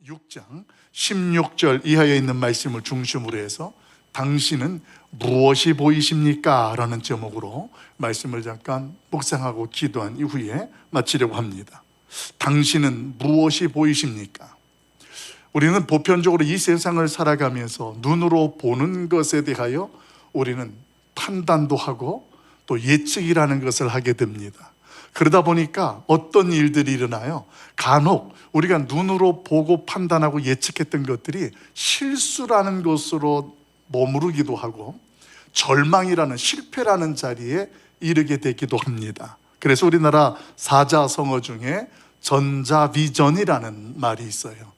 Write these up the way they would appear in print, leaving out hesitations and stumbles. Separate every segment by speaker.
Speaker 1: 6장 16절 이하에 있는 말씀을 중심으로 해서 당신은 무엇이 보이십니까? 라는 제목으로 말씀을 잠깐 묵상하고 기도한 이후에 마치려고 합니다. 당신은 무엇이 보이십니까? 우리는 보편적으로 이 세상을 살아가면서 눈으로 보는 것에 대하여 우리는 판단도 하고 또 예측이라는 것을 하게 됩니다. 그러다 보니까 어떤 일들이 일어나요? 간혹 우리가 눈으로 보고 판단하고 예측했던 것들이 실수라는 것으로 머무르기도 하고 절망이라는, 실패라는 자리에 이르게 되기도 합니다. 그래서 우리나라 사자성어 중에 전자비전이라는 말이 있어요.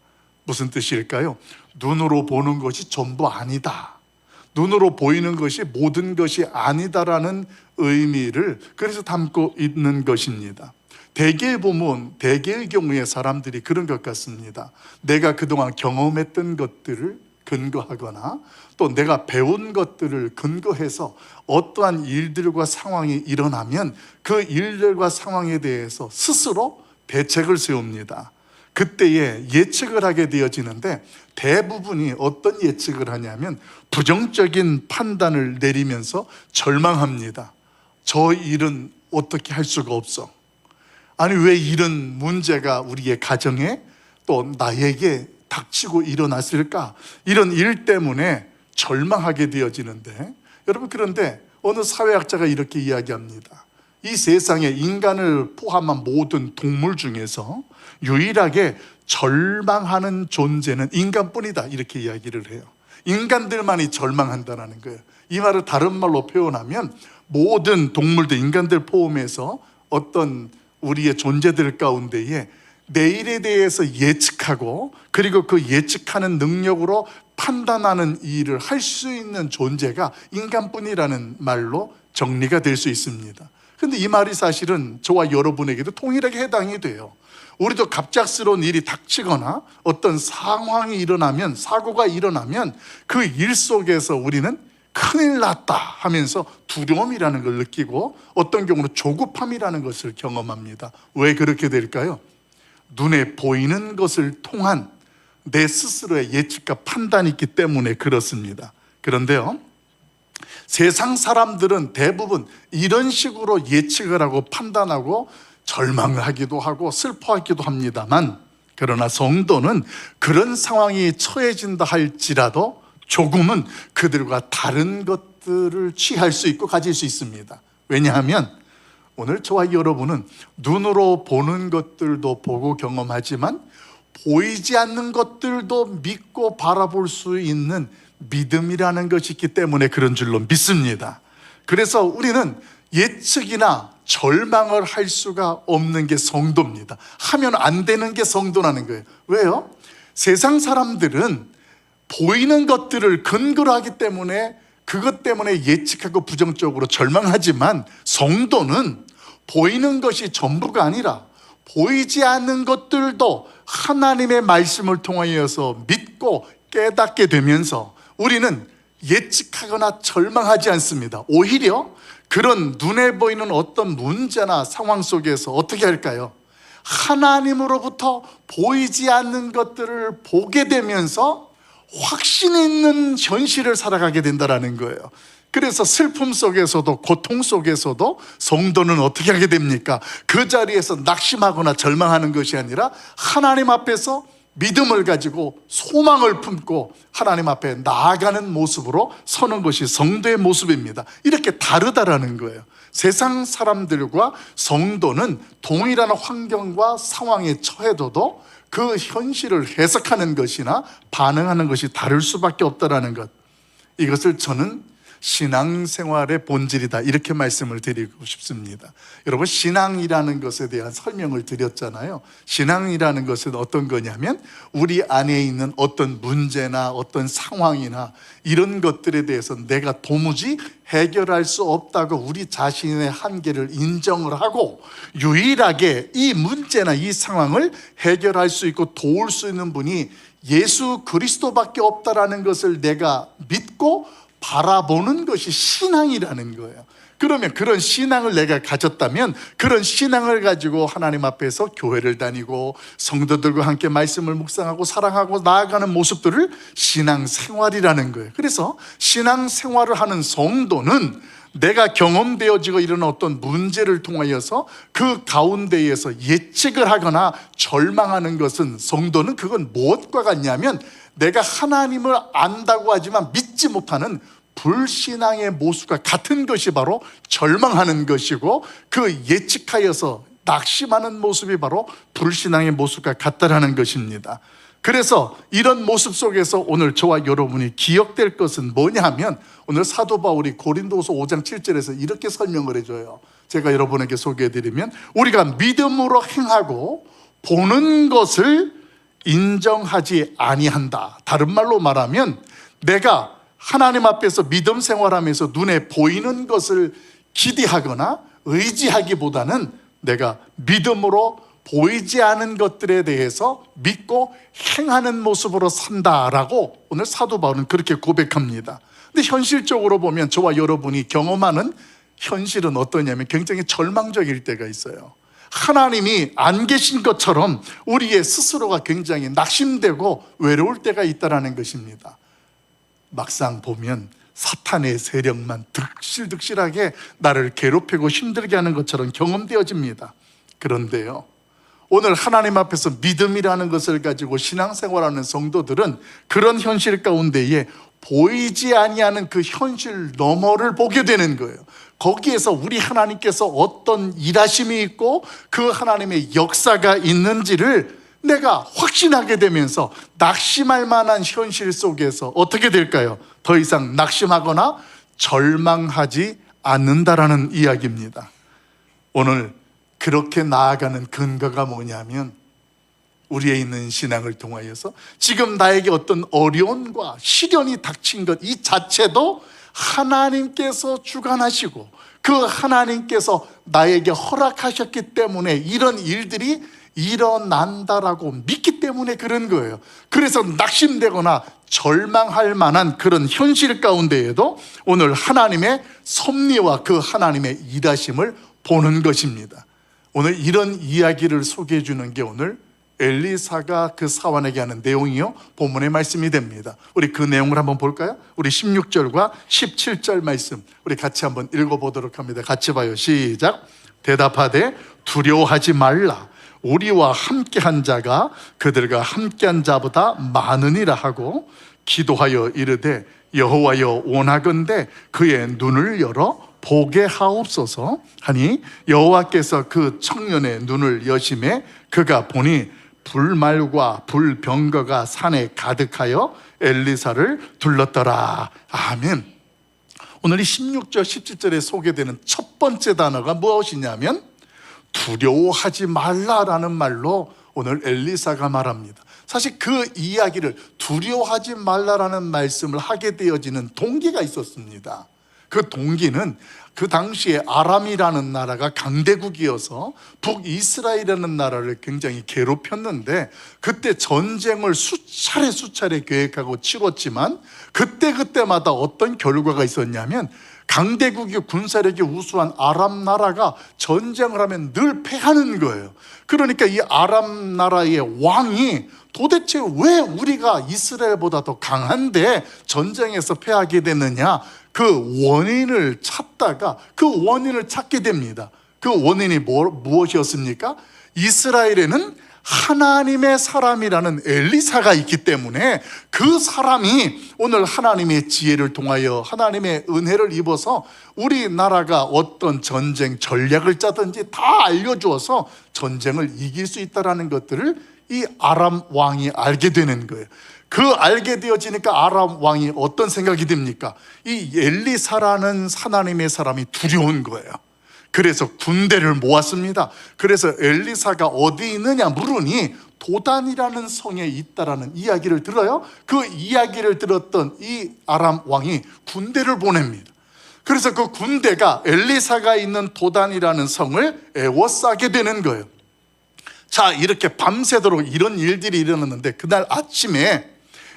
Speaker 1: 무슨 뜻일까요? 눈으로 보는 것이 전부 아니다, 눈으로 보이는 것이 모든 것이 아니다라는 의미를 그래서 담고 있는 것입니다. 대개의 경우에 사람들이 그런 것 같습니다. 내가 그동안 경험했던 것들을 근거하거나 또 내가 배운 것들을 근거해서 어떠한 일들과 상황이 일어나면 그 일들과 상황에 대해서 스스로 대책을 세웁니다. 그때에 예측을 하게 되어지는데 대부분이 어떤 예측을 하냐면 부정적인 판단을 내리면서 절망합니다. 저 일은 어떻게 할 수가 없어. 아니 왜 이런 문제가 우리의 가정에 또 나에게 닥치고 일어났을까? 이런 일 때문에 절망하게 되어지는데, 여러분, 그런데 어느 사회학자가 이렇게 이야기합니다. 이 세상에 인간을 포함한 모든 동물 중에서 유일하게 절망하는 존재는 인간뿐이다, 이렇게 이야기를 해요. 인간들만이 절망한다는 거예요. 이 말을 다른 말로 표현하면 모든 동물들, 인간들 포함해서 어떤 우리의 존재들 가운데에 내일에 대해서 예측하고 그리고 그 예측하는 능력으로 판단하는 일을 할 수 있는 존재가 인간뿐이라는 말로 정리가 될 수 있습니다. 근데 이 말이 사실은 저와 여러분에게도 동일하게 해당이 돼요. 우리도 갑작스러운 일이 닥치거나 어떤 상황이 일어나면, 사고가 일어나면 그 일 속에서 우리는 큰일 났다 하면서 두려움이라는 걸 느끼고 어떤 경우는 조급함이라는 것을 경험합니다. 왜 그렇게 될까요? 눈에 보이는 것을 통한 내 스스로의 예측과 판단이 있기 때문에 그렇습니다. 그런데요, 세상 사람들은 대부분 이런 식으로 예측을 하고 판단하고 절망을 하기도 하고 슬퍼하기도 합니다만, 그러나 성도는 그런 상황이 처해진다 할지라도 조금은 그들과 다른 것들을 취할 수 있고 가질 수 있습니다. 왜냐하면 오늘 저와 여러분은 눈으로 보는 것들도 보고 경험하지만 보이지 않는 것들도 믿고 바라볼 수 있는 믿음이라는 것이 있기 때문에 그런 줄로 믿습니다. 그래서 우리는 예측이나 절망을 할 수가 없는 게 성도입니다. 하면 안 되는 게 성도라는 거예요. 왜요? 세상 사람들은 보이는 것들을 근거로 하기 때문에 그것 때문에 예측하고 부정적으로 절망하지만 성도는 보이는 것이 전부가 아니라 보이지 않는 것들도 하나님의 말씀을 통하여서 믿고 깨닫게 되면서 우리는 예측하거나 절망하지 않습니다. 오히려 그런 눈에 보이는 어떤 문제나 상황 속에서 어떻게 할까요? 하나님으로부터 보이지 않는 것들을 보게 되면서 확신 있는 현실을 살아가게 된다는 거예요. 그래서 슬픔 속에서도 고통 속에서도 성도는 어떻게 하게 됩니까? 그 자리에서 낙심하거나 절망하는 것이 아니라 하나님 앞에서 믿음을 가지고 소망을 품고 하나님 앞에 나아가는 모습으로 서는 것이 성도의 모습입니다. 이렇게 다르다라는 거예요. 세상 사람들과 성도는 동일한 환경과 상황에 처해도 그 현실을 해석하는 것이나 반응하는 것이 다를 수밖에 없다는 것, 이것을 저는 신앙생활의 본질이다, 이렇게 말씀을 드리고 싶습니다. 여러분, 신앙이라는 것에 대한 설명을 드렸잖아요. 신앙이라는 것은 어떤 거냐면 우리 안에 있는 어떤 문제나 어떤 상황이나 이런 것들에 대해서 내가 도무지 해결할 수 없다고 우리 자신의 한계를 인정을 하고 유일하게 이 문제나 이 상황을 해결할 수 있고 도울 수 있는 분이 예수 그리스도밖에 없다라는 것을 내가 믿고 바라보는 것이 신앙이라는 거예요. 그러면 그런 신앙을 내가 가졌다면 그런 신앙을 가지고 하나님 앞에서 교회를 다니고 성도들과 함께 말씀을 묵상하고 사랑하고 나아가는 모습들을 신앙생활이라는 거예요. 그래서 신앙생활을 하는 성도는 내가 경험되어지고 이런 어떤 문제를 통하여서 그 가운데에서 예측을 하거나 절망하는 것은, 성도는 그건 무엇과 같냐면 내가 하나님을 안다고 하지만 믿지 못하는 불신앙의 모습과 같은 것이 바로 절망하는 것이고, 그 예측하여서 낙심하는 모습이 바로 불신앙의 모습과 같다라는 것입니다. 그래서 이런 모습 속에서 오늘 저와 여러분이 기억될 것은 뭐냐 하면, 오늘 사도 바울이 고린도서 5장 7절에서 이렇게 설명을 해줘요. 제가 여러분에게 소개해드리면, 우리가 믿음으로 행하고 보는 것을 인정하지 아니한다. 다른 말로 말하면 내가 하나님 앞에서 믿음 생활하면서 눈에 보이는 것을 기대하거나 의지하기보다는 내가 믿음으로 보이지 않은 것들에 대해서 믿고 행하는 모습으로 산다라고 오늘 사도 바울은 그렇게 고백합니다. 근데 현실적으로 보면 저와 여러분이 경험하는 현실은 어떠냐면 굉장히 절망적일 때가 있어요. 하나님이 안 계신 것처럼 우리의 스스로가 굉장히 낙심되고 외로울 때가 있다는 것입니다. 막상 보면 사탄의 세력만 득실득실하게 나를 괴롭히고 힘들게 하는 것처럼 경험되어집니다. 그런데요, 오늘 하나님 앞에서 믿음이라는 것을 가지고 신앙생활하는 성도들은 그런 현실 가운데에 보이지 아니하는 그 현실 너머를 보게 되는 거예요. 거기에서 우리 하나님께서 어떤 일하심이 있고 그 하나님의 역사가 있는지를 내가 확신하게 되면서 낙심할 만한 현실 속에서 어떻게 될까요? 더 이상 낙심하거나 절망하지 않는다라는 이야기입니다. 오늘 그렇게 나아가는 근거가 뭐냐면, 우리에 있는 신앙을 통하여서 지금 나에게 어떤 어려움과 시련이 닥친 것 이 자체도 하나님께서 주관하시고 그 하나님께서 나에게 허락하셨기 때문에 이런 일들이 일어난다라고 믿기 때문에 그런 거예요. 그래서 낙심되거나 절망할 만한 그런 현실 가운데에도 오늘 하나님의 섭리와 그 하나님의 일하심을 보는 것입니다. 오늘 이런 이야기를 소개해 주는 게 오늘 엘리사가 그 사환에게 하는 내용이요, 본문의 말씀이 됩니다. 우리 그 내용을 한번 볼까요? 우리 16절과 17절 말씀 우리 같이 한번 읽어보도록 합니다. 같이 봐요. 시작. 대답하되 두려워하지 말라. 우리와 함께한 자가 그들과 함께한 자보다 많으니라 하고 기도하여 이르되 여호와여 원하건대 그의 눈을 열어 보게 하옵소서 하니 여호와께서 그 청년의 눈을 여심해 그가 보니 불말과 불병거가 산에 가득하여 엘리사를 둘렀더라. 아멘. 오늘 이 16절 17절에 소개되는 첫 번째 단어가 무엇이냐면 두려워하지 말라라는 말로 오늘 엘리사가 말합니다. 사실 그 이야기를 두려워하지 말라라는 말씀을 하게 되어지는 동기가 있었습니다. 그 동기는 그 당시에 아람이라는 나라가 강대국이어서 북이스라엘이라는 나라를 굉장히 괴롭혔는데, 그때 전쟁을 수차례 계획하고 치렀지만 그때마다 어떤 결과가 있었냐면 강대국이 군사력이 우수한 아람 나라가 전쟁을 하면 늘 패하는 거예요. 그러니까 이 아람 나라의 왕이 도대체 왜 우리가 이스라엘보다 더 강한데 전쟁에서 패하게 됐느냐, 그 원인을 찾다가 그 원인을 찾게 됩니다. 그 원인이 무엇이었습니까? 이스라엘에는 하나님의 사람이라는 엘리사가 있기 때문에 그 사람이 오늘 하나님의 지혜를 통하여 하나님의 은혜를 입어서 우리나라가 어떤 전쟁 전략을 짜든지 다 알려주어서 전쟁을 이길 수 있다는 것들을 이 아람 왕이 알게 되는 거예요. 그 알게 되어지니까 아람 왕이 어떤 생각이 듭니까? 이 엘리사라는 하나님의 사람이 두려운 거예요. 그래서 군대를 모았습니다. 그래서 엘리사가 어디 있느냐 물으니 도단이라는 성에 있다라는 이야기를 들어요. 그 이야기를 들었던 이 아람 왕이 군대를 보냅니다. 그래서 그 군대가 엘리사가 있는 도단이라는 성을 에워싸게 되는 거예요. 자, 이렇게 밤새도록 이런 일들이 일어났는데 그날 아침에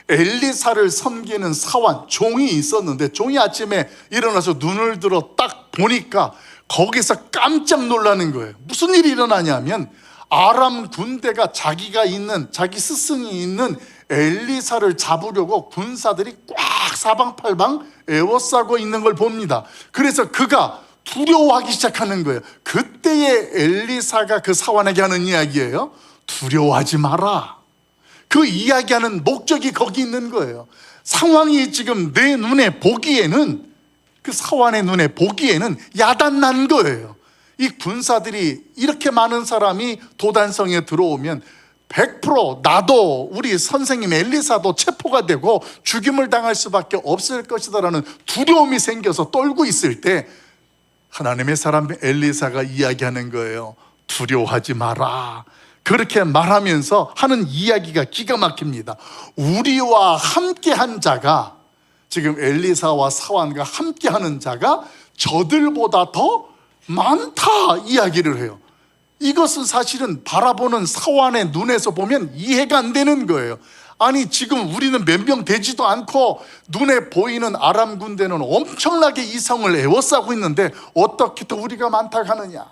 Speaker 1: 엘리사를 섬기는 사환, 종이 있었는데 종이 아침에 일어나서 눈을 들어 딱 보니까 거기서 깜짝 놀라는 거예요. 무슨 일이 일어나냐면 아람 군대가 자기 스승이 있는 엘리사를 잡으려고 군사들이 꽉 사방팔방 에워싸고 있는 걸 봅니다. 그래서 그가 두려워하기 시작하는 거예요. 그때에 엘리사가 그 사환에게 하는 이야기예요. 두려워하지 마라. 그 이야기하는 목적이 거기 있는 거예요. 상황이 지금 내 눈에 보기에는, 그 사환의 눈에 보기에는 야단난 거예요. 이 군사들이 이렇게 많은 사람이 도단성에 들어오면 100% 나도 우리 선생님 엘리사도 체포가 되고 죽임을 당할 수밖에 없을 것이다라는 두려움이 생겨서 떨고 있을 때 하나님의 사람 엘리사가 이야기하는 거예요. 두려워하지 마라. 그렇게 말하면서 하는 이야기가 기가 막힙니다. 우리와 함께한 자가, 지금 엘리사와 사환과 함께하는 자가 저들보다 더 많다 이야기를 해요. 이것은 사실은 바라보는 사환의 눈에서 보면 이해가 안 되는 거예요. 아니 지금 우리는 몇 명 되지도 않고 눈에 보이는 아람 군대는 엄청나게 이성을 에워싸고 있는데 어떻게 또 우리가 많다고 하느냐.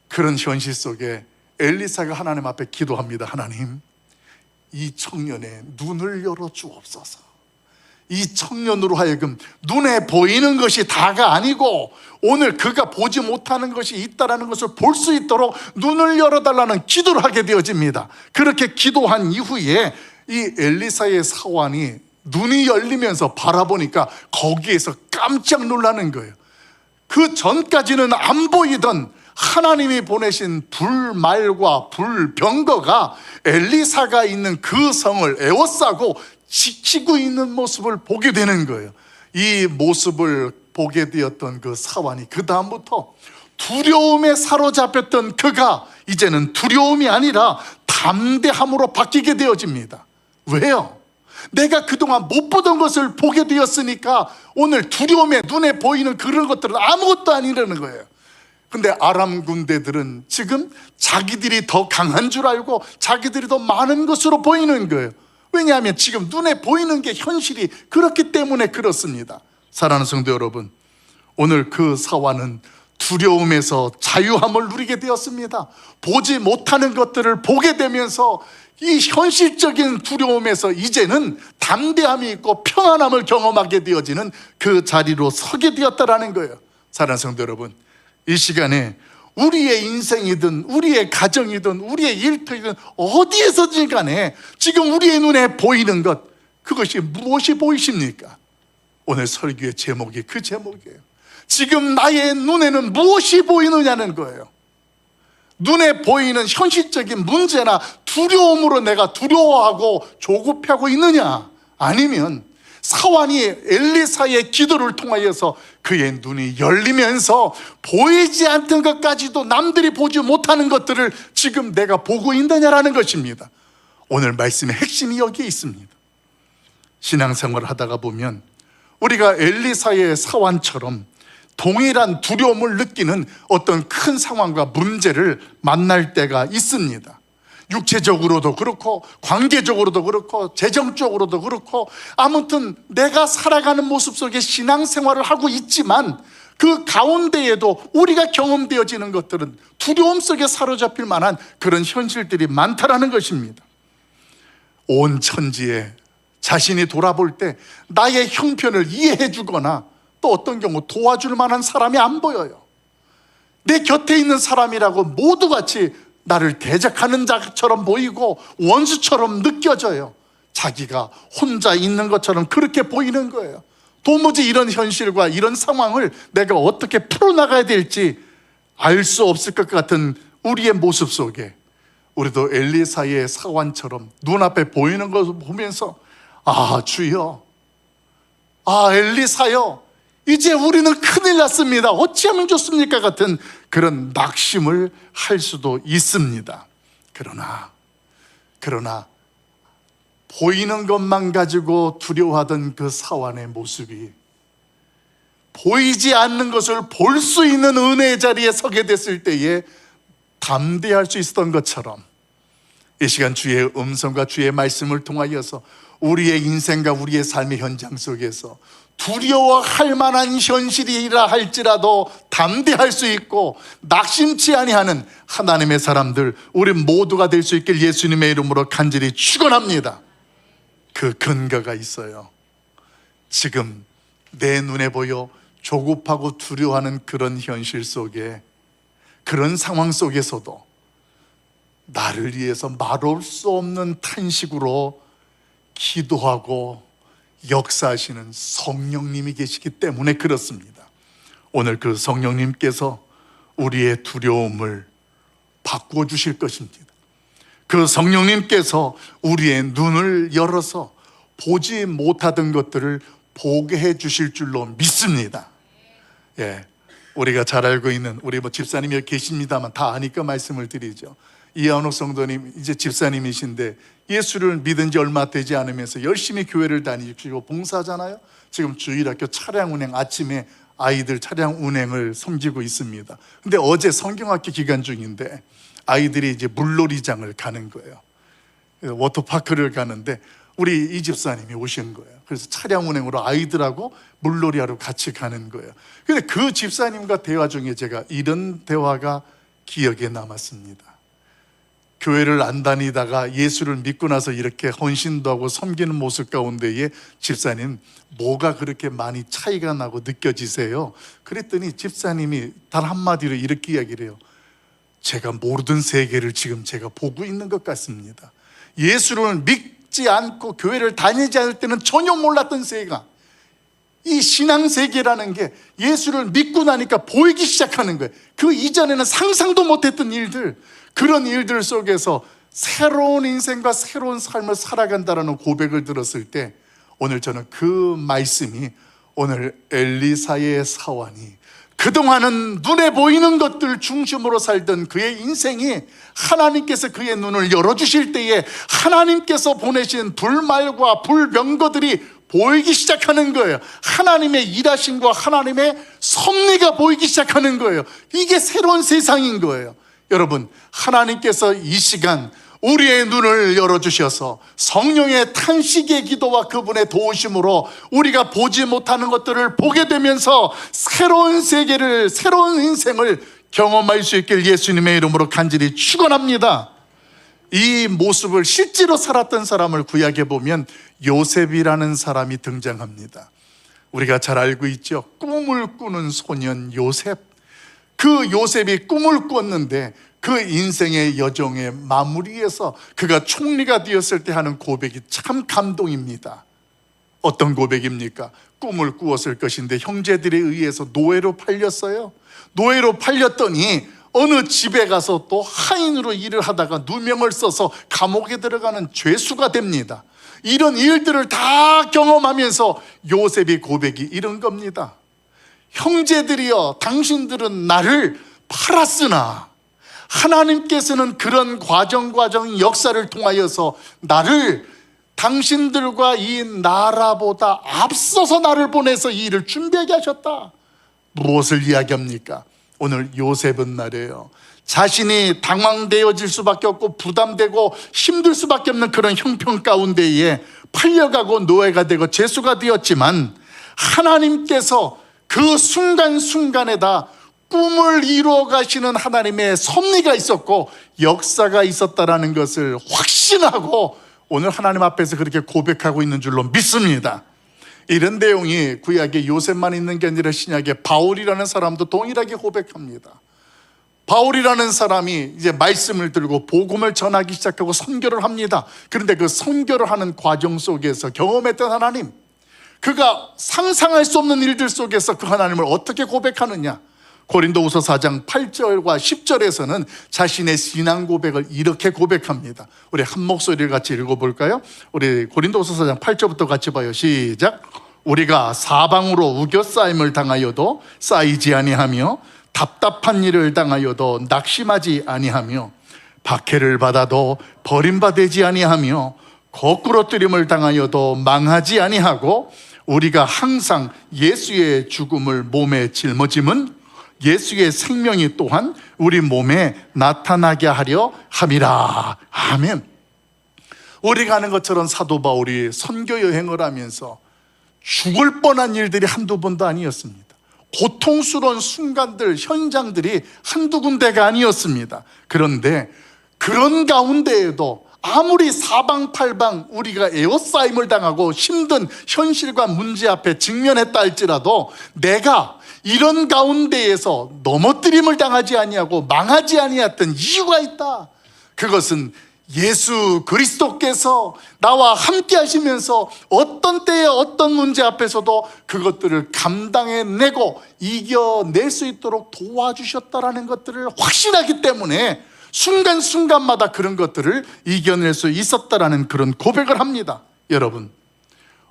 Speaker 1: 그런 현실 속에 엘리사가 하나님 앞에 기도합니다. 하나님, 이 청년의 눈을 열어주옵소서. 이 청년으로 하여금 눈에 보이는 것이 다가 아니고 오늘 그가 보지 못하는 것이 있다는 것을 볼 수 있도록 눈을 열어달라는 기도를 하게 되어집니다. 그렇게 기도한 이후에 이 엘리사의 사환이 눈이 열리면서 바라보니까 거기에서 깜짝 놀라는 거예요. 그 전까지는 안 보이던 하나님이 보내신 불말과 불병거가 엘리사가 있는 그 성을 에워싸고 지키고 있는 모습을 보게 되는 거예요. 이 모습을 보게 되었던 그 사환이 그 다음부터 두려움에 사로잡혔던 그가 이제는 두려움이 아니라 담대함으로 바뀌게 되어집니다. 왜요? 내가 그동안 못 보던 것을 보게 되었으니까 오늘 두려움에 눈에 보이는 그런 것들은 아무것도 아니라는 거예요. 근데 아람 군대들은 지금 자기들이 더 강한 줄 알고 자기들이 더 많은 것으로 보이는 거예요. 왜냐하면 지금 눈에 보이는 게 현실이 그렇기 때문에 그렇습니다. 사랑하는 성도 여러분, 오늘 그 사환은 두려움에서 자유함을 누리게 되었습니다. 보지 못하는 것들을 보게 되면서 이 현실적인 두려움에서 이제는 담대함이 있고 평안함을 경험하게 되어지는 그 자리로 서게 되었다라는 거예요. 사랑하는 성도 여러분, 이 시간에 우리의 인생이든 우리의 가정이든 우리의 일터이든 어디에서든 간에 지금 우리의 눈에 보이는 것, 그것이 무엇이 보이십니까? 오늘 설교의 제목이 그 제목이에요. 지금 나의 눈에는 무엇이 보이느냐는 거예요. 눈에 보이는 현실적인 문제나 두려움으로 내가 두려워하고 조급하고 있느냐, 아니면 사환이 엘리사의 기도를 통하여서 그의 눈이 열리면서 보이지 않던 것까지도 남들이 보지 못하는 것들을 지금 내가 보고 있느냐라는 것입니다. 오늘 말씀의 핵심이 여기에 있습니다. 신앙생활을 하다가 보면 우리가 엘리사의 사환처럼 동일한 두려움을 느끼는 어떤 큰 상황과 문제를 만날 때가 있습니다. 육체적으로도 그렇고 관계적으로도 그렇고 재정적으로도 그렇고 아무튼 내가 살아가는 모습 속에 신앙생활을 하고 있지만 그 가운데에도 우리가 경험되어지는 것들은 두려움 속에 사로잡힐 만한 그런 현실들이 많다라는 것입니다. 온 천지에 자신이 돌아볼 때 나의 형편을 이해해 주거나 또 어떤 경우 도와줄 만한 사람이 안 보여요. 내 곁에 있는 사람이라고 모두 같이 나를 대적하는 자처럼 보이고 원수처럼 느껴져요. 자기가 혼자 있는 것처럼 그렇게 보이는 거예요. 도무지 이런 현실과 이런 상황을 내가 어떻게 풀어나가야 될지 알 수 없을 것 같은 우리의 모습 속에 우리도 엘리사의 사환처럼 눈앞에 보이는 것을 보면서 아 주여, 아 엘리사여, 이제 우리는 큰일 났습니다. 어찌하면 좋습니까? 같은 그런 낙심을 할 수도 있습니다. 그러나 보이는 것만 가지고 두려워하던 그 사환의 모습이 보이지 않는 것을 볼 수 있는 은혜의 자리에 서게 됐을 때에 담대할 수 있었던 것처럼 이 시간 주의 음성과 주의 말씀을 통하여서 우리의 인생과 우리의 삶의 현장 속에서 두려워할 만한 현실이라 할지라도 담대할 수 있고 낙심치 아니하는 하나님의 사람들, 우리 모두가 될 수 있길 예수님의 이름으로 간절히 축원합니다. 그 근거가 있어요. 지금 내 눈에 보여 조급하고 두려워하는 그런 현실 속에, 그런 상황 속에서도 나를 위해서 말할 수 없는 탄식으로 기도하고 역사하시는 성령님이 계시기 때문에 그렇습니다. 오늘 그 성령님께서 우리의 두려움을 바꾸어 주실 것입니다. 그 성령님께서 우리의 눈을 열어서 보지 못하던 것들을 보게 해 주실 줄로 믿습니다. 예, 우리가 잘 알고 있는 우리 집사님이 여기 계십니다만 다 아니까 말씀을 드리죠. 이한옥 성도님 이제 집사님이신데 예수를 믿은 지 얼마 되지 않으면서 열심히 교회를 다니시고 봉사하잖아요. 지금 주일학교 차량 운행, 아침에 아이들 차량 운행을 섬기고 있습니다. 근데 어제 성경학교 기간 중인데 아이들이 이제 물놀이장을 가는 거예요. 워터파크를 가는데 우리 이 집사님이 오신 거예요. 그래서 차량 운행으로 아이들하고 물놀이하러 같이 가는 거예요. 근데 그 집사님과 대화 중에 제가 이런 대화가 기억에 남았습니다. 교회를 안 다니다가 예수를 믿고 나서 이렇게 헌신도 하고 섬기는 모습 가운데에 집사님 뭐가 그렇게 많이 차이가 나고 느껴지세요? 그랬더니 집사님이 단 한마디로 이렇게 이야기를 해요. 제가 모르던 세계를 지금 제가 보고 있는 것 같습니다. 예수를 믿지 않고 교회를 다니지 않을 때는 전혀 몰랐던 세계가, 이 신앙세계라는 게 예수를 믿고 나니까 보이기 시작하는 거예요. 그 이전에는 상상도 못했던 일들, 그런 일들 속에서 새로운 인생과 새로운 삶을 살아간다는 고백을 들었을 때 오늘 저는 그 말씀이 오늘 엘리사의 사환이 그동안은 눈에 보이는 것들 중심으로 살던 그의 인생이 하나님께서 그의 눈을 열어주실 때에 하나님께서 보내신 불말과 불병거들이 보이기 시작하는 거예요. 하나님의 일하심과 하나님의 섭리가 보이기 시작하는 거예요. 이게 새로운 세상인 거예요. 여러분, 하나님께서 이 시간 우리의 눈을 열어주셔서 성령의 탄식의 기도와 그분의 도우심으로 우리가 보지 못하는 것들을 보게 되면서 새로운 세계를, 새로운 인생을 경험할 수 있길 예수님의 이름으로 간절히 축원합니다. 이 모습을 실제로 살았던 사람을 구약에 보면 요셉이라는 사람이 등장합니다. 우리가 잘 알고 있죠. 꿈을 꾸는 소년 요셉. 그 요셉이 꿈을 꿨는데 그 인생의 여정의 마무리에서 그가 총리가 되었을 때 하는 고백이 참 감동입니다. 어떤 고백입니까? 꿈을 꾸었을 것인데 형제들에 의해서 노예로 팔렸어요. 노예로 팔렸더니 어느 집에 가서 또 하인으로 일을 하다가 누명을 써서 감옥에 들어가는 죄수가 됩니다. 이런 일들을 다 경험하면서 요셉의 고백이 이런 겁니다. 형제들이여, 당신들은 나를 팔았으나 하나님께서는 그런 과정 역사를 통하여서 나를 당신들과 이 나라보다 앞서서 나를 보내서 이 일을 준비하게 하셨다. 무엇을 이야기합니까? 오늘 요셉은 말이에요. 자신이 당황되어질 수밖에 없고 부담되고 힘들 수밖에 없는 그런 형편 가운데에 팔려가고 노예가 되고 죄수가 되었지만 하나님께서 그 순간순간에다 꿈을 이루어 가시는 하나님의 섭리가 있었고 역사가 있었다라는 것을 확신하고 오늘 하나님 앞에서 그렇게 고백하고 있는 줄로 믿습니다. 이런 내용이 구약에 요셉만 있는 게 아니라 신약에 바울이라는 사람도 동일하게 고백합니다. 바울이라는 사람이 이제 말씀을 들고 복음을 전하기 시작하고 선교를 합니다. 그런데 그 선교를 하는 과정 속에서 경험했던 하나님, 그가 상상할 수 없는 일들 속에서 그 하나님을 어떻게 고백하느냐. 고린도후서 4장 8절과 10절에서는 자신의 신앙 고백을 이렇게 고백합니다. 우리 한 목소리를 같이 읽어볼까요? 우리 고린도후서 4장 8절부터 같이 봐요. 시작. 우리가 사방으로 우겨싸임을 당하여도 쌓이지 아니하며 답답한 일을 당하여도 낙심하지 아니하며 박해를 받아도 버림받지 아니하며 거꾸로뜨림을 당하여도 망하지 아니하고 우리가 항상 예수의 죽음을 몸에 짊어짐은 예수의 생명이 또한 우리 몸에 나타나게 하려 함이라. 아멘. 우리가 아는 것처럼 사도 바울이 선교 여행을 하면서 죽을 뻔한 일들이 한두 번도 아니었습니다. 고통스러운 순간들, 현장들이 한두 군데가 아니었습니다. 그런데 그런 가운데에도 아무리 사방팔방 우리가 에워싸임을 당하고 힘든 현실과 문제 앞에 직면했다 할지라도 내가 이런 가운데에서 넘어뜨림을 당하지 아니하고 망하지 아니했던 이유가 있다. 그것은 예수 그리스도께서 나와 함께 하시면서 어떤 때에 어떤 문제 앞에서도 그것들을 감당해내고 이겨낼 수 있도록 도와주셨다라는 것들을 확신하기 때문에 순간순간마다 그런 것들을 이겨낼 수 있었다라는 그런 고백을 합니다. 여러분,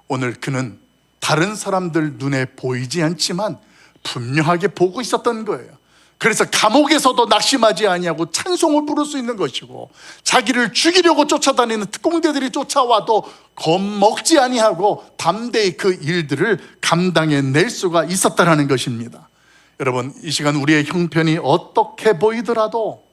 Speaker 1: 오늘 그는 다른 사람들 눈에 보이지 않지만 분명하게 보고 있었던 거예요. 그래서 감옥에서도 낙심하지 아니하고 찬송을 부를 수 있는 것이고, 자기를 죽이려고 쫓아다니는 특공대들이 쫓아와도 겁먹지 아니하고 담대히 그 일들을 감당해낼 수가 있었다는 것입니다. 여러분, 이 시간 우리의 형편이 어떻게 보이더라도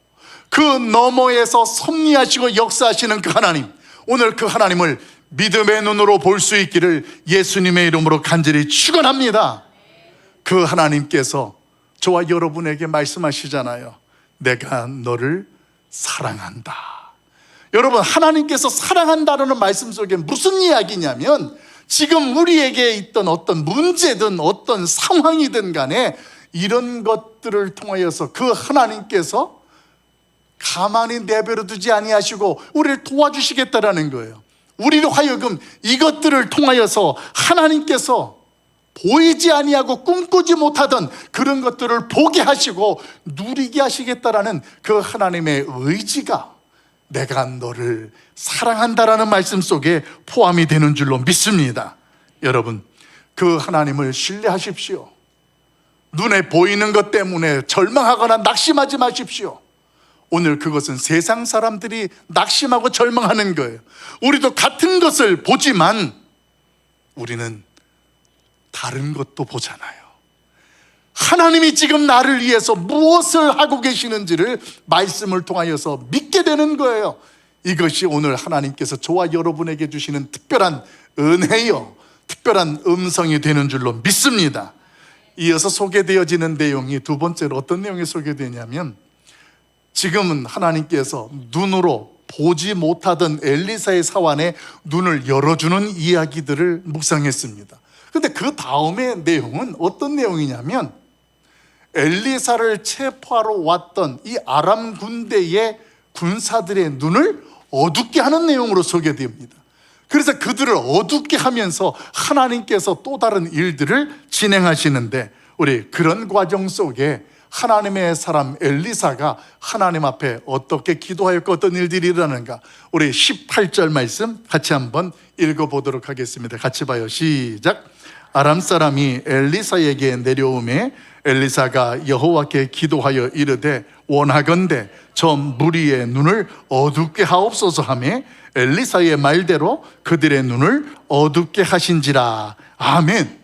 Speaker 1: 그 너머에서 섭리하시고 역사하시는 그 하나님, 오늘 그 하나님을 믿음의 눈으로 볼 수 있기를 예수님의 이름으로 간절히 축원합니다. 그 하나님께서 저와 여러분에게 말씀하시잖아요. 내가 너를 사랑한다. 여러분, 하나님께서 사랑한다라는 말씀 속에 무슨 이야기냐면, 지금 우리에게 있던 어떤 문제든 어떤 상황이든 간에 이런 것들을 통하여서 그 하나님께서 가만히 내버려 두지 아니하시고 우리를 도와주시겠다라는 거예요. 우리로 하여금 이것들을 통하여서 하나님께서 보이지 아니하고 꿈꾸지 못하던 그런 것들을 보게 하시고 누리게 하시겠다라는 그 하나님의 의지가 내가 너를 사랑한다라는 말씀 속에 포함이 되는 줄로 믿습니다. 여러분, 그 하나님을 신뢰하십시오. 눈에 보이는 것 때문에 절망하거나 낙심하지 마십시오. 오늘 그것은 세상 사람들이 낙심하고 절망하는 거예요. 우리도 같은 것을 보지만 우리는 다른 것도 보잖아요. 하나님이 지금 나를 위해서 무엇을 하고 계시는지를 말씀을 통하여서 믿게 되는 거예요. 이것이 오늘 하나님께서 저와 여러분에게 주시는 특별한 은혜요, 특별한 음성이 되는 줄로 믿습니다. 이어서 소개되어지는 내용이 두 번째로 어떤 내용이 소개되냐면, 지금은 하나님께서 눈으로 보지 못하던 엘리사의 사환에 눈을 열어주는 이야기들을 묵상했습니다. 근데 그 다음의 내용은 어떤 내용이냐면, 엘리사를 체포하러 왔던 이 아람 군대의 군사들의 눈을 어둡게 하는 내용으로 소개됩니다. 그래서 그들을 어둡게 하면서 하나님께서 또 다른 일들을 진행하시는데, 우리 그런 과정 속에 하나님의 사람 엘리사가 하나님 앞에 어떻게 기도하였고 어떤 일들이 일어나는가, 우리 18절 말씀 같이 한번 읽어보도록 하겠습니다. 같이 봐요. 시작. 아람 사람이 엘리사에게 내려오매 엘리사가 여호와께 기도하여 이르되 원하건대 저 무리의 눈을 어둡게 하옵소서 하매 엘리사의 말대로 그들의 눈을 어둡게 하신지라. 아멘.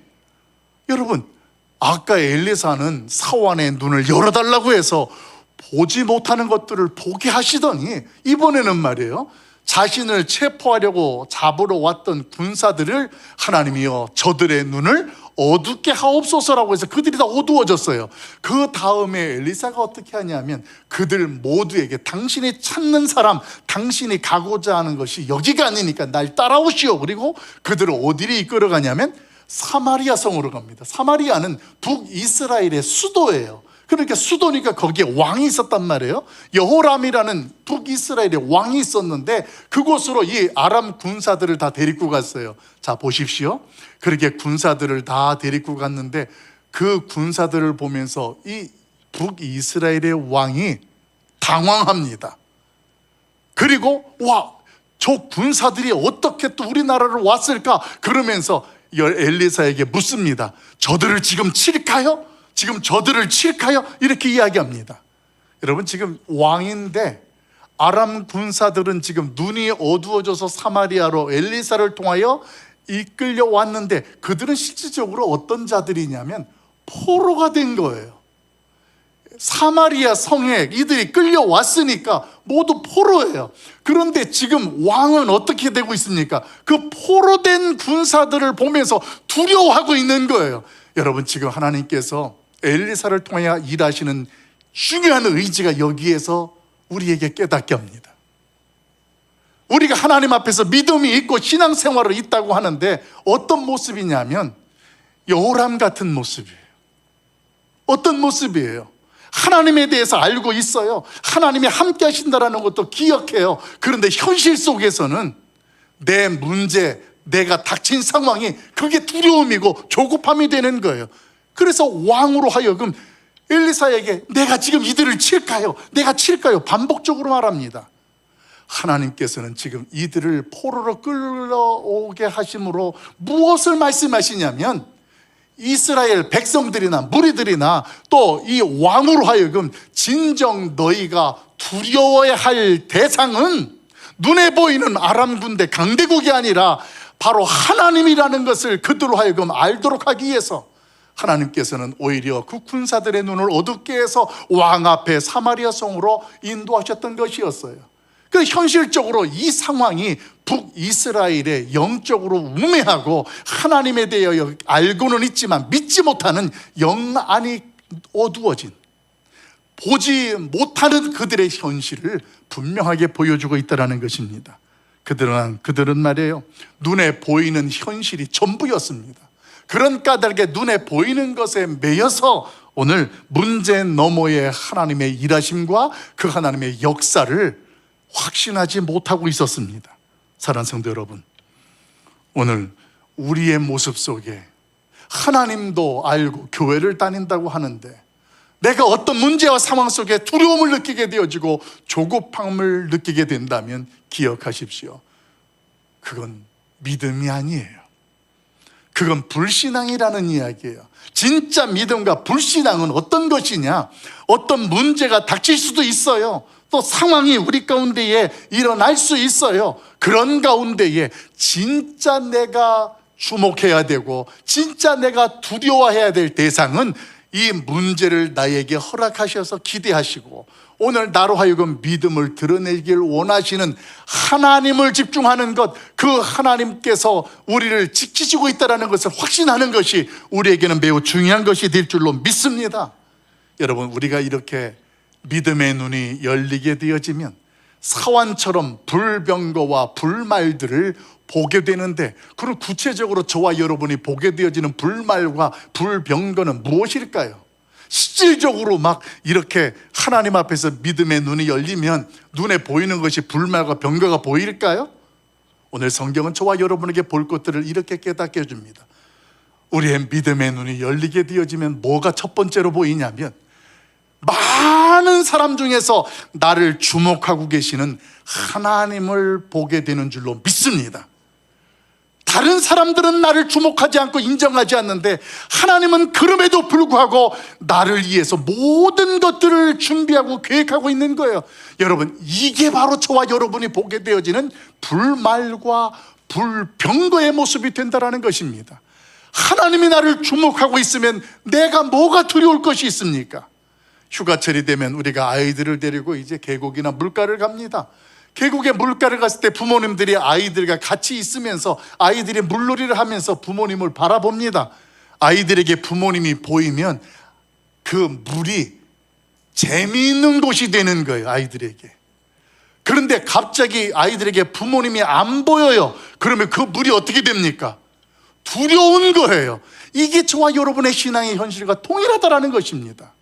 Speaker 1: 여러분, 아까 엘리사는 사환의 눈을 열어달라고 해서 보지 못하는 것들을 보게 하시더니, 이번에는 말이에요, 자신을 체포하려고 잡으러 왔던 군사들을 하나님이여 저들의 눈을 어둡게 하옵소서라고 해서 그들이 다 어두워졌어요. 그 다음에 엘리사가 어떻게 하냐면, 그들 모두에게 당신이 찾는 사람, 당신이 가고자 하는 것이 여기가 아니니까 날 따라오시오. 그리고 그들을 어디로 이끌어가냐면 사마리아 성으로 갑니다. 사마리아는 북이스라엘의 수도예요. 그러니까 수도니까 거기에 왕이 있었단 말이에요. 여호람이라는 북이스라엘의 왕이 있었는데 그곳으로 이 아람 군사들을 다 데리고 갔어요. 자, 보십시오. 그렇게 군사들을 다 데리고 갔는데 그 군사들을 보면서 이 북이스라엘의 왕이 당황합니다. 그리고 저 군사들이 어떻게 또 우리나라를 왔을까? 그러면서 엘리사에게 묻습니다. 저들을 지금 칠까요? 지금 저들을 칠까요? 이렇게 이야기합니다. 여러분, 지금 왕인데 아람 군사들은 지금 눈이 어두워져서 사마리아로 엘리사를 통하여 이끌려 왔는데, 그들은 실질적으로 어떤 자들이냐면 포로가 된 거예요. 사마리아 성에 이들이 끌려왔으니까 모두 포로예요. 그런데 지금 왕은 어떻게 되고 있습니까? 그 포로된 군사들을 보면서 두려워하고 있는 거예요. 여러분, 지금 하나님께서 엘리사를 통해 일하시는 중요한 의지가 여기에서 우리에게 깨닫게 합니다. 우리가 하나님 앞에서 믿음이 있고 신앙생활을 있다고 하는데 어떤 모습이냐면 여호람 같은 모습이에요. 어떤 모습이에요? 하나님에 대해서 알고 있어요. 하나님이 함께 하신다는 것도 기억해요. 그런데 현실 속에서는 내 문제, 내가 닥친 상황이 그게 두려움이고 조급함이 되는 거예요. 그래서 왕으로 하여금 엘리사에게 내가 지금 이들을 칠까요? 내가 칠까요? 반복적으로 말합니다. 하나님께서는 지금 이들을 포로로 끌어오게 하심으로 무엇을 말씀하시냐면 이스라엘 백성들이나 무리들이나 또 이 왕으로 하여금 진정 너희가 두려워야 할 대상은 눈에 보이는 아람 군대 강대국이 아니라 바로 하나님이라는 것을 그들로 하여금 알도록 하기 위해서 하나님께서는 오히려 그 군사들의 눈을 어둡게 해서 왕 앞에 사마리아 성으로 인도하셨던 것이었어요. 그 현실적으로 이 상황이 북이스라엘의 영적으로 우매하고 하나님에 대하여 알고는 있지만 믿지 못하는 영안이 어두워진, 보지 못하는 그들의 현실을 분명하게 보여주고 있다는 것입니다. 그들은 말이에요, 눈에 보이는 현실이 전부였습니다. 그런 까닭에 눈에 보이는 것에 매여서 오늘 문제 너머의 하나님의 일하심과 그 하나님의 역사를 확신하지 못하고 있었습니다. 사랑하는 성도 여러분, 오늘 우리의 모습 속에 하나님도 알고 교회를 다닌다고 하는데 내가 어떤 문제와 상황 속에 두려움을 느끼게 되어지고 조급함을 느끼게 된다면 기억하십시오. 그건 믿음이 아니에요. 그건 불신앙이라는 이야기예요. 진짜 믿음과 불신앙은 어떤 것이냐? 어떤 문제가 닥칠 수도 있어요. 또 상황이 우리 가운데에 일어날 수 있어요. 그런 가운데에 진짜 내가 주목해야 되고 진짜 내가 두려워해야 될 대상은 이 문제를 나에게 허락하셔서 기대하시고 오늘 나로 하여금 믿음을 드러내길 원하시는 하나님을 집중하는 것, 그 하나님께서 우리를 지키시고 있다는 것을 확신하는 것이 우리에게는 매우 중요한 것이 될 줄로 믿습니다. 여러분, 우리가 이렇게 믿음의 눈이 열리게 되어지면 사환처럼 불병거와 불말들을 보게 되는데, 그럼 구체적으로 저와 여러분이 보게 되어지는 불말과 불병거는 무엇일까요? 실질적으로 막 이렇게 하나님 앞에서 믿음의 눈이 열리면 눈에 보이는 것이 불말과 병거가 보일까요? 오늘 성경은 저와 여러분에게 볼 것들을 이렇게 깨닫게 해줍니다. 우리의 믿음의 눈이 열리게 되어지면 뭐가 첫 번째로 보이냐면 많은 사람 중에서 나를 주목하고 계시는 하나님을 보게 되는 줄로 믿습니다. 다른 사람들은 나를 주목하지 않고 인정하지 않는데 하나님은 그럼에도 불구하고 나를 위해서 모든 것들을 준비하고 계획하고 있는 거예요. 여러분, 이게 바로 저와 여러분이 보게 되어지는 불말과 불병거의 모습이 된다는 것입니다. 하나님이 나를 주목하고 있으면 내가 뭐가 두려울 것이 있습니까? 휴가철이 되면 우리가 아이들을 데리고 이제 계곡이나 물가를 갑니다. 계곡에 물가를 갔을 때 부모님들이 아이들과 같이 있으면서 아이들이 물놀이를 하면서 부모님을 바라봅니다. 아이들에게 부모님이 보이면 그 물이 재미있는 곳이 되는 거예요, 아이들에게. 그런데 갑자기 아이들에게 부모님이 안 보여요. 그러면 그 물이 어떻게 됩니까? 두려운 거예요. 이게 저와 여러분의 신앙의 현실과 동일하다는 것입니다.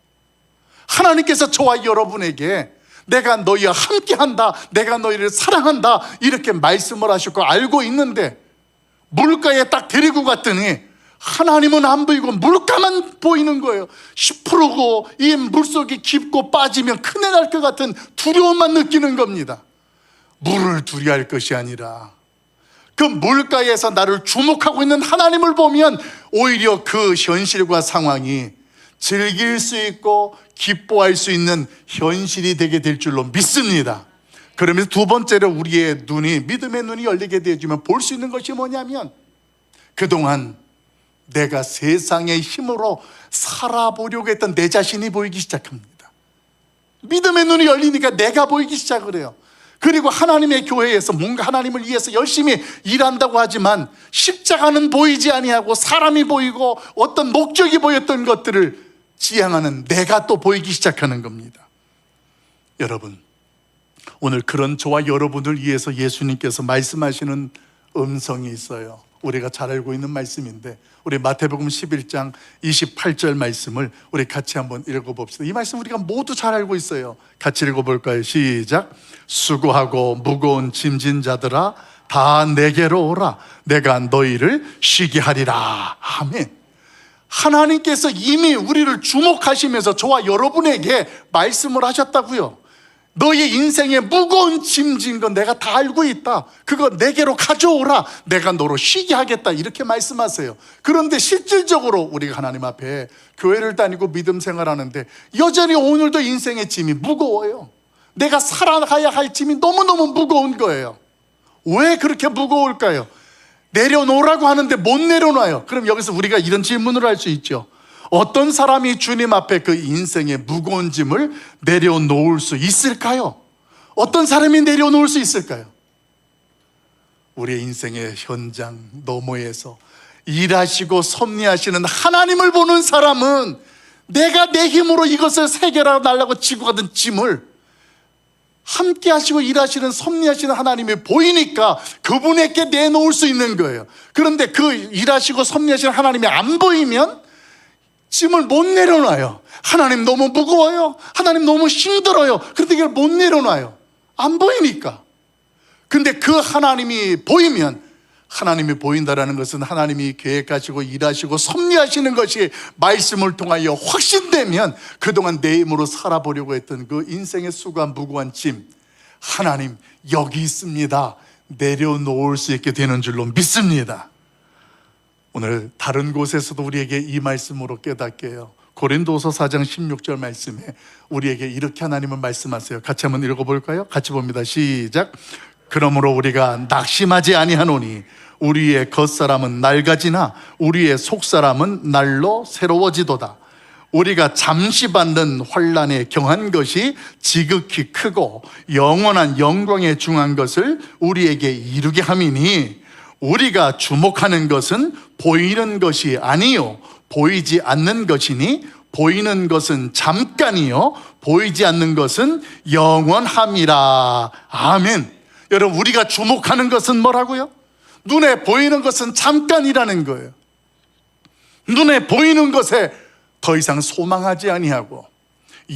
Speaker 1: 하나님께서 저와 여러분에게 내가 너희와 함께한다, 내가 너희를 사랑한다 이렇게 말씀을 하셨고 알고 있는데 물가에 딱 데리고 갔더니 하나님은 안 보이고 물가만 보이는 거예요. 시퍼르고 이 물속이 깊고 빠지면 큰일 날 것 같은 두려움만 느끼는 겁니다. 물을 두려워할 것이 아니라 그 물가에서 나를 주목하고 있는 하나님을 보면 오히려 그 현실과 상황이 즐길 수 있고 기뻐할 수 있는 현실이 되게 될 줄로 믿습니다. 그러면서 두 번째로 우리의 눈이, 믿음의 눈이 열리게 되어지면 볼 수 있는 것이 뭐냐면 그동안 내가 세상의 힘으로 살아보려고 했던 내 자신이 보이기 시작합니다. 믿음의 눈이 열리니까 내가 보이기 시작을 해요. 그리고 하나님의 교회에서 뭔가 하나님을 위해서 열심히 일한다고 하지만 십자가는 보이지 아니하고 사람이 보이고 어떤 목적이 보였던 것들을 지향하는 내가 또 보이기 시작하는 겁니다. 여러분, 오늘 그런 저와 여러분을 위해서 예수님께서 말씀하시는 음성이 있어요. 우리가 잘 알고 있는 말씀인데 우리 마태복음 11장 28절 말씀을 우리 같이 한번 읽어봅시다. 이 말씀 우리가 모두 잘 알고 있어요. 같이 읽어볼까요? 시작. 수고하고 무거운 짐진 자들아 다 내게로 오라. 내가 너희를 쉬게 하리라. 아멘. 하나님께서 이미 우리를 주목하시면서 저와 여러분에게 말씀을 하셨다고요. 너의 인생에 무거운 짐진 건 내가 다 알고 있다. 그거 내게로 가져오라. 내가 너로 쉬게 하겠다. 이렇게 말씀하세요. 그런데 실질적으로 우리가 하나님 앞에 교회를 다니고 믿음 생활하는데 여전히 오늘도 인생의 짐이 무거워요. 내가 살아가야 할 짐이 너무너무 무거운 거예요. 왜 그렇게 무거울까요? 내려놓으라고 하는데 못 내려놔요. 그럼 여기서 우리가 이런 질문을 할 수 있죠. 어떤 사람이 주님 앞에 그 인생의 무거운 짐을 내려놓을 수 있을까요? 어떤 사람이 내려놓을 수 있을까요? 우리의 인생의 현장 너머에서 일하시고 섭리하시는 하나님을 보는 사람은 내가 내 힘으로 이것을 해결하고 날라고 지고 가던 짐을 함께 하시고 일하시는 섭리하시는 하나님이 보이니까 그분에게 내놓을 수 있는 거예요. 그런데 그 일하시고 섭리하시는 하나님이 안 보이면 짐을 못 내려놔요. 하나님 너무 무거워요. 하나님 너무 힘들어요. 그런데 이걸 못 내려놔요. 안 보이니까. 근데 그 하나님이 보이면, 하나님이 보인다라는 것은 하나님이 계획하시고 일하시고 섭리하시는 것이 말씀을 통하여 확신되면 그동안 내 힘으로 살아보려고 했던 그 인생의 수고한 무거운 짐, 하나님 여기 있습니다. 내려놓을 수 있게 되는 줄로 믿습니다. 오늘 다른 곳에서도 우리에게 이 말씀으로 깨닫게 해요. 고린도서 4장 16절 말씀에 우리에게 이렇게 하나님은 말씀하세요. 같이 한번 읽어볼까요? 같이 봅니다. 시작. 그러므로 우리가 낙심하지 아니하노니 우리의 겉사람은 낡아지나 우리의 속사람은 날로 새로워지도다. 우리가 잠시 받는 환난에 경한 것이 지극히 크고 영원한 영광에 중한 것을 우리에게 이루게 함이니 우리가 주목하는 것은 보이는 것이 아니요 보이지 않는 것이니 보이는 것은 잠깐이요 보이지 않는 것은 영원함이라. 아멘. 여러분, 우리가 주목하는 것은 뭐라고요? 눈에 보이는 것은 잠깐이라는 거예요. 눈에 보이는 것에 더 이상 소망하지 아니하고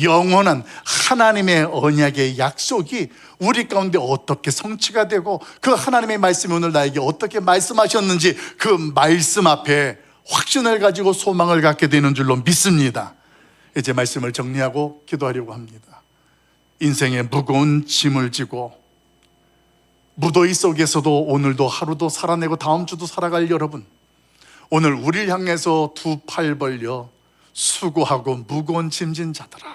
Speaker 1: 영원한 하나님의 언약의 약속이 우리 가운데 어떻게 성취가 되고 그 하나님의 말씀이 오늘 나에게 어떻게 말씀하셨는지 그 말씀 앞에 확신을 가지고 소망을 갖게 되는 줄로 믿습니다. 이제 말씀을 정리하고 기도하려고 합니다. 인생의 무거운 짐을 지고 무더위 속에서도 오늘도 하루도 살아내고 다음 주도 살아갈 여러분, 오늘 우리를 향해서 두 팔 벌려 수고하고 무거운 짐진 자들아,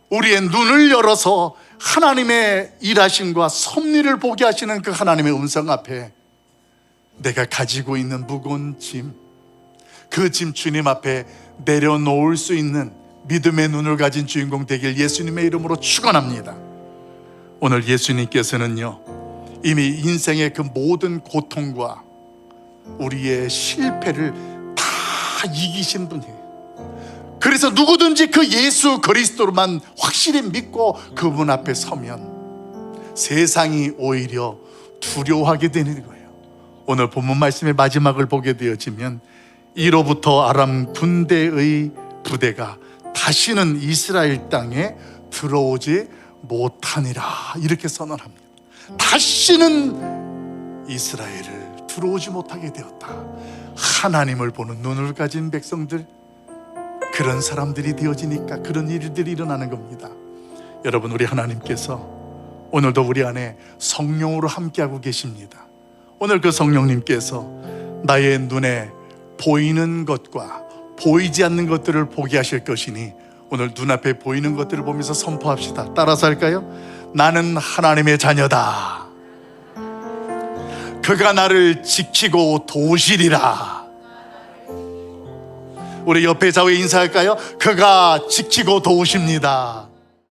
Speaker 1: 우리의 눈을 열어서 하나님의 일하심과 섭리를 보게 하시는 그 하나님의 음성 앞에 내가 가지고 있는 무거운 짐, 그 짐 주님 앞에 내려놓을 수 있는 믿음의 눈을 가진 주인공 되길 예수님의 이름으로 축원합니다. 오늘 예수님께서는요, 이미 인생의 그 모든 고통과 우리의 실패를 다 이기신 분이에요. 그래서 누구든지 그 예수 그리스도로만 확실히 믿고 그분 앞에 서면 세상이 오히려 두려워하게 되는 거예요. 오늘 본문 말씀의 마지막을 보게 되어지면 이로부터 아람 군대의 부대가 다시는 이스라엘 땅에 들어오지 못하니라, 이렇게 선언합니다. 다시는 이스라엘을 들어오지 못하게 되었다. 하나님을 보는 눈을 가진 백성들, 그런 사람들이 되어지니까 그런 일들이 일어나는 겁니다. 여러분, 우리 하나님께서 오늘도 우리 안에 성령으로 함께하고 계십니다. 오늘 그 성령님께서 나의 눈에 보이는 것과 보이지 않는 것들을 보게 하실 것이니 오늘 눈앞에 보이는 것들을 보면서 선포합시다. 따라서 할까요? 나는 하나님의 자녀다. 그가 나를 지키고 도우시리라. 우리 옆에 좌우에 인사할까요? 그가 지키고 도우십니다.